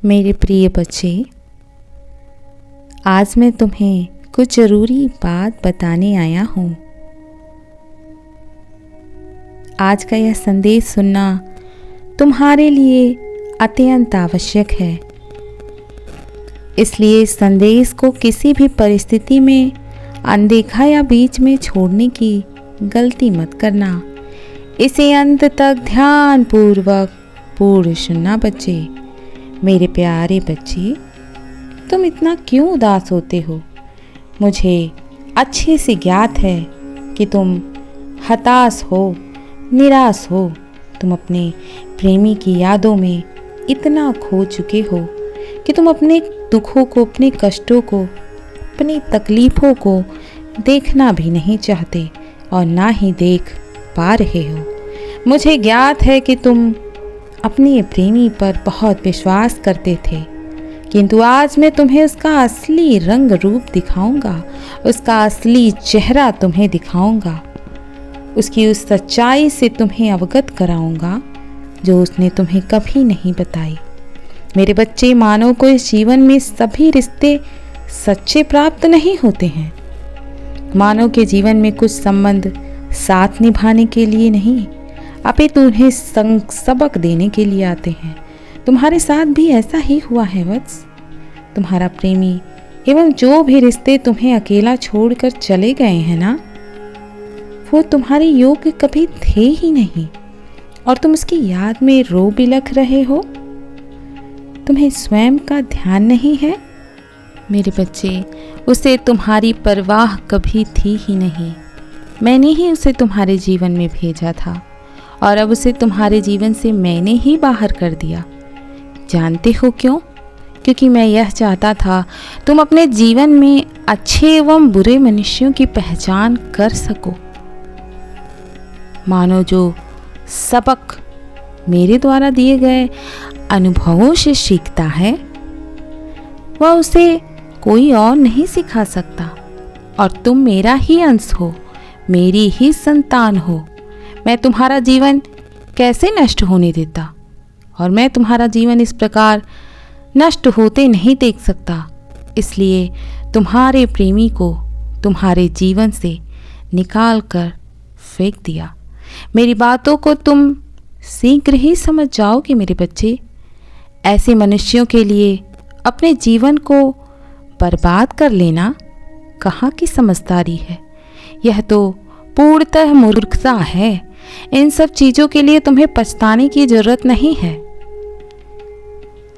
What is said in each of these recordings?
मेरे प्रिय बच्चे, आज मैं तुम्हें कुछ ज़रूरी बात बताने आया हूँ। आज का यह संदेश सुनना तुम्हारे लिए अत्यंत आवश्यक है। इसलिए इस संदेश को किसी भी परिस्थिति में अनदेखा या बीच में छोड़ने की गलती मत करना। इसे अंत तक ध्यानपूर्वक पूर्ण सुनना बच्चे। मेरे प्यारे बच्चे, तुम इतना क्यों उदास होते हो? मुझे अच्छे से ज्ञात है कि तुम हताश हो, निराश हो। तुम अपने प्रेमी की यादों में इतना खो चुके हो कि तुम अपने दुखों को, अपने कष्टों को, अपनी तकलीफ़ों को देखना भी नहीं चाहते और ना ही देख पा रहे हो। मुझे ज्ञात है कि तुम अपने प्रेमी पर बहुत विश्वास करते थे, किंतु आज मैं तुम्हें उसका असली रंग रूप दिखाऊंगा, उसका असली चेहरा तुम्हें दिखाऊंगा, उसकी उस सच्चाई से तुम्हें अवगत कराऊंगा जो उसने तुम्हें कभी नहीं बताई। मेरे बच्चे, मानव को इस जीवन में सभी रिश्ते सच्चे प्राप्त नहीं होते हैं। मानव के जीवन में कुछ संबंध साथ निभाने के लिए नहीं, अपितु उन्हें सबक देने के लिए आते हैं। तुम्हारे साथ भी ऐसा ही हुआ है वत्स। तुम्हारा प्रेमी एवं जो भी रिश्ते तुम्हें अकेला छोड़कर चले गए हैं ना, वो तुम्हारे योग्य कभी थे ही नहीं और तुम उसकी याद में रो बिलख रहे हो। तुम्हें स्वयं का ध्यान नहीं है? मेरे बच्चे, उसे तुम्हारी परवाह कभी थी ही नहीं। मैंने ही उसे तुम्हारे जीवन में भेजा था और अब उसे तुम्हारे जीवन से मैंने ही बाहर कर दिया। जानते हो क्यों? क्योंकि मैं यह चाहता था तुम अपने जीवन में अच्छे एवं बुरे मनुष्यों की पहचान कर सको। मानो जो सबक मेरे द्वारा दिए गए अनुभवों से सीखता है, वह उसे कोई और नहीं सिखा सकता। और तुम मेरा ही अंश हो, मेरी ही संतान हो। मैं तुम्हारा जीवन कैसे नष्ट होने देता, और मैं तुम्हारा जीवन इस प्रकार नष्ट होते नहीं देख सकता। इसलिए तुम्हारे प्रेमी को तुम्हारे जीवन से निकाल कर फेंक दिया। मेरी बातों को तुम शीघ्र ही समझ जाओगे मेरे बच्चे। ऐसे मनुष्यों के लिए अपने जीवन को बर्बाद कर लेना कहाँ की समझदारी है? यह तो पूर्णतः मूर्खता है। इन सब चीज़ों के लिए तुम्हें पछताने की जरूरत नहीं है।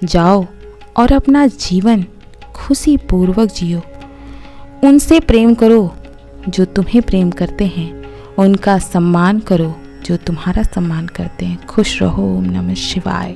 जाओ और अपना जीवन खुशी पूर्वक जियो। उनसे प्रेम करो जो तुम्हें प्रेम करते हैं, उनका सम्मान करो जो तुम्हारा सम्मान करते हैं। खुश रहो। ओम नमः शिवाय।